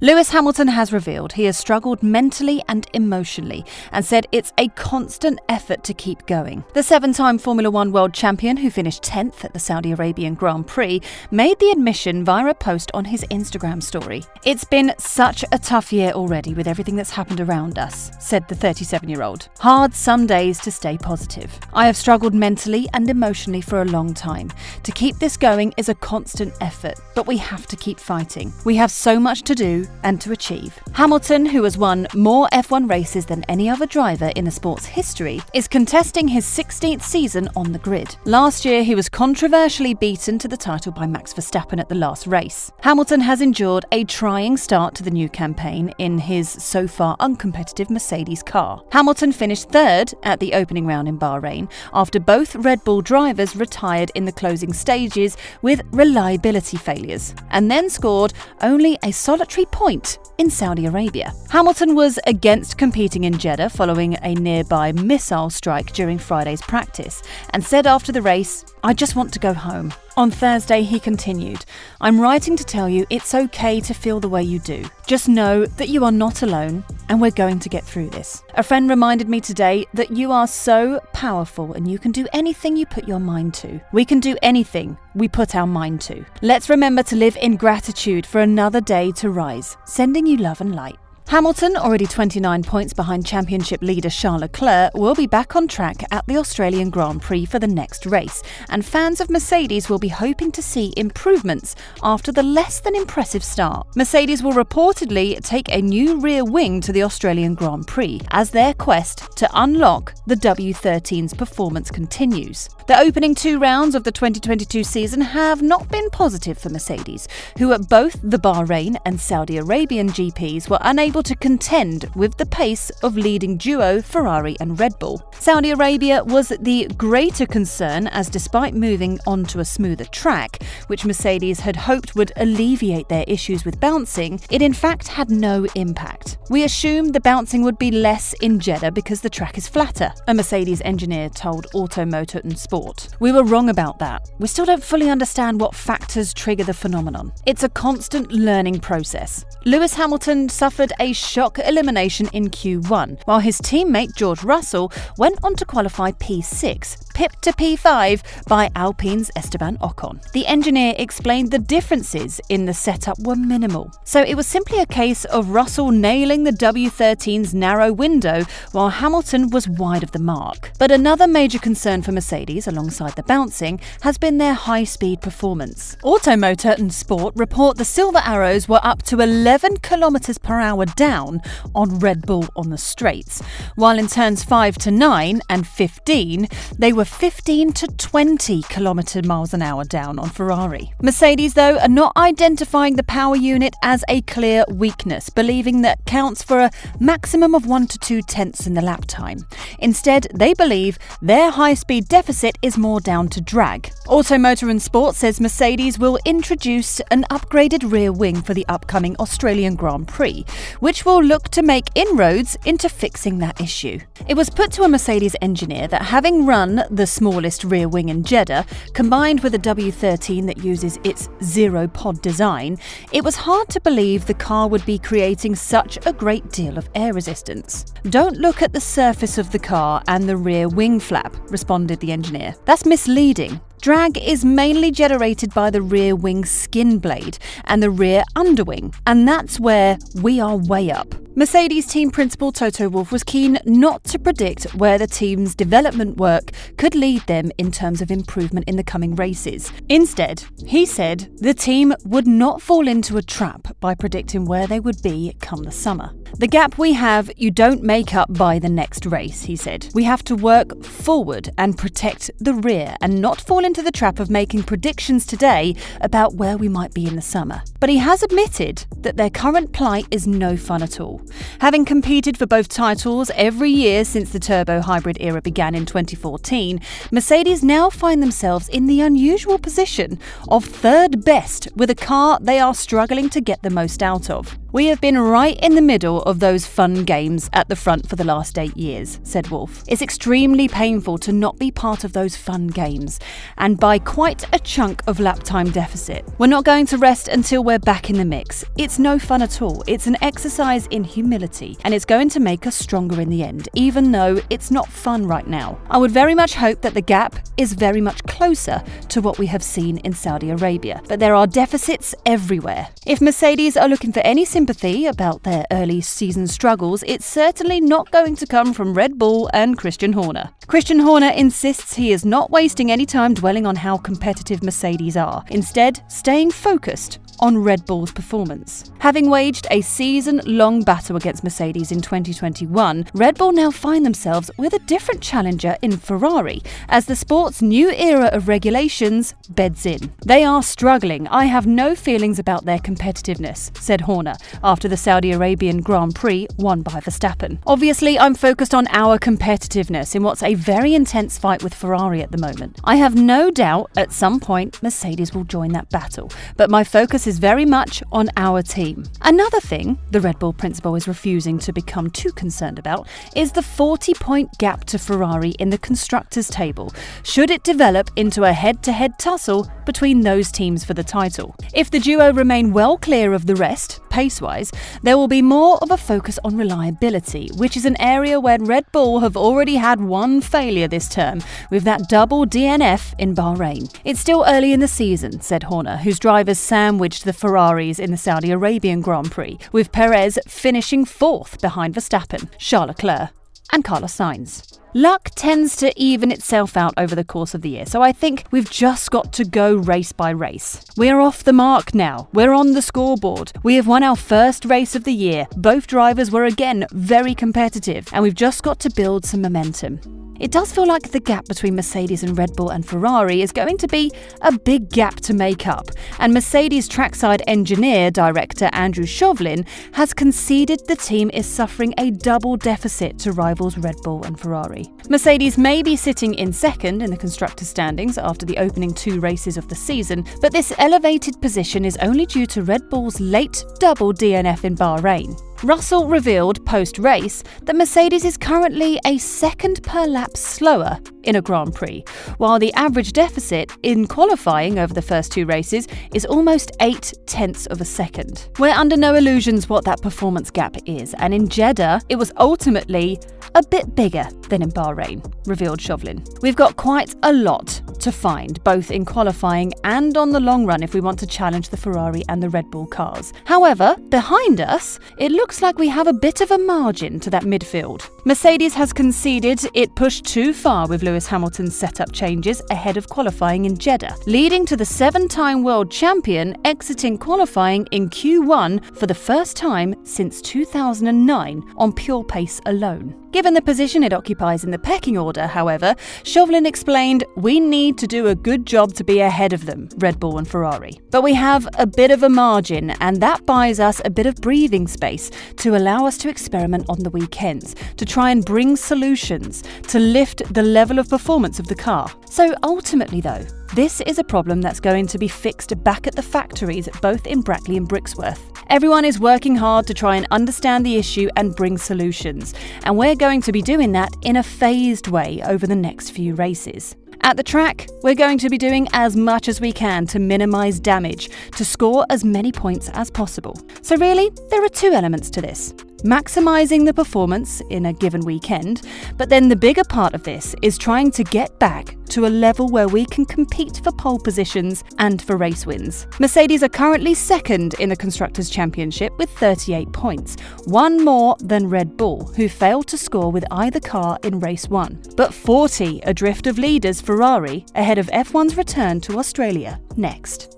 Lewis Hamilton has revealed he has struggled mentally and emotionally and said it's a constant effort to keep going. The 7-time Formula One world champion, who finished 10th at the Saudi Arabian Grand Prix, made the admission via a post on his Instagram story. "It's been such a tough year already with everything that's happened around us," said the 37-year-old. "Hard some days to stay positive. I have struggled mentally and emotionally for a long time. To keep this going is a constant effort, but we have to keep fighting. We have so much to do and to achieve." Hamilton, who has won more F1 races than any other driver in the sport's history, is contesting his 16th season on the grid. Last year, he was controversially beaten to the title by Max Verstappen at the last race. Hamilton has endured a trying start to the new campaign in his so far uncompetitive Mercedes car. Hamilton finished third at the opening round in Bahrain after both Red Bull drivers retired in the closing stages with reliability failures, and then scored only a solitary point in Saudi Arabia. Hamilton was against competing in Jeddah following a nearby missile strike during Friday's practice and said after the race, "I just want to go home." On Thursday, he continued, "I'm writing to tell you it's okay to feel the way you do. Just know that you are not alone and we're going to get through this. A friend reminded me today that you are so powerful and you can do anything you put your mind to. We can do anything we put our mind to. Let's remember to live in gratitude for another day to rise. Sending you love and light." Hamilton, already 29 points behind championship leader Charles Leclerc, will be back on track at the Australian Grand Prix for the next race, and fans of Mercedes will be hoping to see improvements after the less than impressive start. Mercedes will reportedly take a new rear wing to the Australian Grand Prix as their quest to unlock the W13's performance continues. The opening 2 rounds of the 2022 season have not been positive for Mercedes, who at both the Bahrain and Saudi Arabian GPs were unable to contend with the pace of leading duo Ferrari and Red Bull. Saudi Arabia was the greater concern, as despite moving onto a smoother track, which Mercedes had hoped would alleviate their issues with bouncing, it in fact had no impact. "We assumed the bouncing would be less in Jeddah because the track is flatter," a Mercedes engineer told Auto, Motor and Sport. "We were wrong about that. We still don't fully understand what factors trigger the phenomenon. It's a constant learning process." Lewis Hamilton suffered a shock elimination in Q1, while his teammate George Russell went on to qualify P6, pipped to P5 by Alpine's Esteban Ocon. The engineer explained the differences in the setup were minimal, so it was simply a case of Russell nailing the W13's narrow window while Hamilton was wide of the mark. But another major concern for Mercedes, alongside the bouncing, has been their high-speed performance. Auto, Motor and Sport report the Silver Arrows were up to 11 km/h down on Red Bull on the straights, while in turns 5 to 9 and 15, they were 15 to 20 km/h down on Ferrari. Mercedes, though, are not identifying the power unit as a clear weakness, believing that counts for a maximum of 1 to 2 tenths in the lap time. Instead, they believe their high-speed deficit is more down to drag. Auto, Motor and Sport says Mercedes will introduce an upgraded rear wing for the upcoming Australian Grand Prix, which will look to make inroads into fixing that issue. It was put to a Mercedes engineer that having run the smallest rear wing in Jeddah, combined with a W13 that uses its zero-pod design, it was hard to believe the car would be creating such a great deal of air resistance. "Don't look at the surface of the car and the rear wing flap," responded the engineer. "That's misleading. Drag is mainly generated by the rear wing skin blade and the rear underwing, and that's where we are way up." Mercedes team principal Toto Wolff was keen not to predict where the team's development work could lead them in terms of improvement in the coming races. Instead, he said the team would not fall into a trap by predicting where they would be come the summer. "The gap we have, you don't make up by the next race," he said. "We have to work forward and protect the rear and not fall into the trap of making predictions today about where we might be in the summer." But he has admitted that their current plight is no fun at all. Having competed for both titles every year since the turbo hybrid era began in 2014, Mercedes now find themselves in the unusual position of third best with a car they are struggling to get the most out of. "We have been right in the middle of those fun games at the front for the last 8 years," said Wolff. "It's extremely painful to not be part of those fun games, and by quite a chunk of lap time deficit. We're not going to rest until we're back in the mix. It's no fun at all. It's an exercise in humility, and it's going to make us stronger in the end, even though it's not fun right now. I would very much hope that the gap is very much closer to what we have seen in Saudi Arabia, but there are deficits everywhere. If Mercedes are looking for any sympathy about their early season struggles, it's certainly not going to come from Red Bull and Christian Horner." Christian Horner insists he is not wasting any time dwelling on how competitive Mercedes are, instead staying focused on Red Bull's performance. Having waged a season-long battle against Mercedes in 2021, Red Bull now find themselves with a different challenger in Ferrari as the sport's new era of regulations beds in. "They are struggling. I have no feelings about their competitiveness," said Horner after the Saudi Arabian Grand Prix won by Verstappen. "Obviously, I'm focused on our competitiveness in what's a very intense fight with Ferrari at the moment. I have no doubt at some point Mercedes will join that battle, but my focus is very much on our team." Another thing the Red Bull principal is refusing to become too concerned about is the 40-point gap to Ferrari in the constructors' table, should it develop into a head-to-head tussle between those teams for the title. If the duo remain well clear of the rest, pace-wise, there will be more of a focus on reliability, which is an area where Red Bull have already had one failure this term, with that double DNF in Bahrain. "It's still early in the season," said Horner, whose drivers sandwiched the Ferraris in the Saudi Arabian Grand Prix, with Perez finishing 4th behind Verstappen, Charles Leclerc and Carlos Sainz. "Luck tends to even itself out over the course of the year, so I think we've just got to go race by race. We're off the mark now. We're on the scoreboard. We have won our first race of the year. Both drivers were again very competitive, and we've just got to build some momentum." It does feel like the gap between Mercedes and Red Bull and Ferrari is going to be a big gap to make up, and Mercedes trackside engineer director Andrew Chauvelin has conceded the team is suffering a double deficit to rivals Red Bull and Ferrari. Mercedes may be sitting in second in the constructors' standings after the opening 2 races of the season, but this elevated position is only due to Red Bull's late double DNF in Bahrain. Russell revealed post-race that Mercedes is currently a second per lap slower in a Grand Prix, while the average deficit in qualifying over the first 2 races is almost 0.8 of a second. We're under no illusions what that performance gap is, and in Jeddah, it was ultimately a bit bigger than in Bahrain, revealed Chauvelin. "We've got quite a lot to find, both in qualifying and on the long run if we want to challenge the Ferrari and the Red Bull cars. However, behind us, it looks like we have a bit of a margin to that midfield." Mercedes has conceded it pushed too far with Lewis Hamilton's setup changes ahead of qualifying in Jeddah, leading to the 7-time world champion exiting qualifying in Q1 for the first time since 2009 on pure pace alone. Given the position it occupies in the pecking order, however, Chauvelin explained, "We need to do a good job to be ahead of them, Red Bull and Ferrari. But we have a bit of a margin, and that buys us a bit of breathing space to allow us to experiment on the weekends, to try and bring solutions, to lift the level of performance of the car." So ultimately though, this is a problem that's going to be fixed back at the factories both in Brackley and Brixworth. Everyone is working hard to try and understand the issue and bring solutions, and we're going to be doing that in a phased way over the next few races. At the track, we're going to be doing as much as we can to minimise damage, to score as many points as possible. So really, there are 2 elements to this. Maximising the performance in a given weekend, but then the bigger part of this is trying to get back to a level where we can compete for pole positions and for race wins. Mercedes are currently second in the Constructors' Championship with 38 points, 1 more than Red Bull, who failed to score with either car in race 1, but 40 adrift of leaders Ferrari ahead of F1's return to Australia next.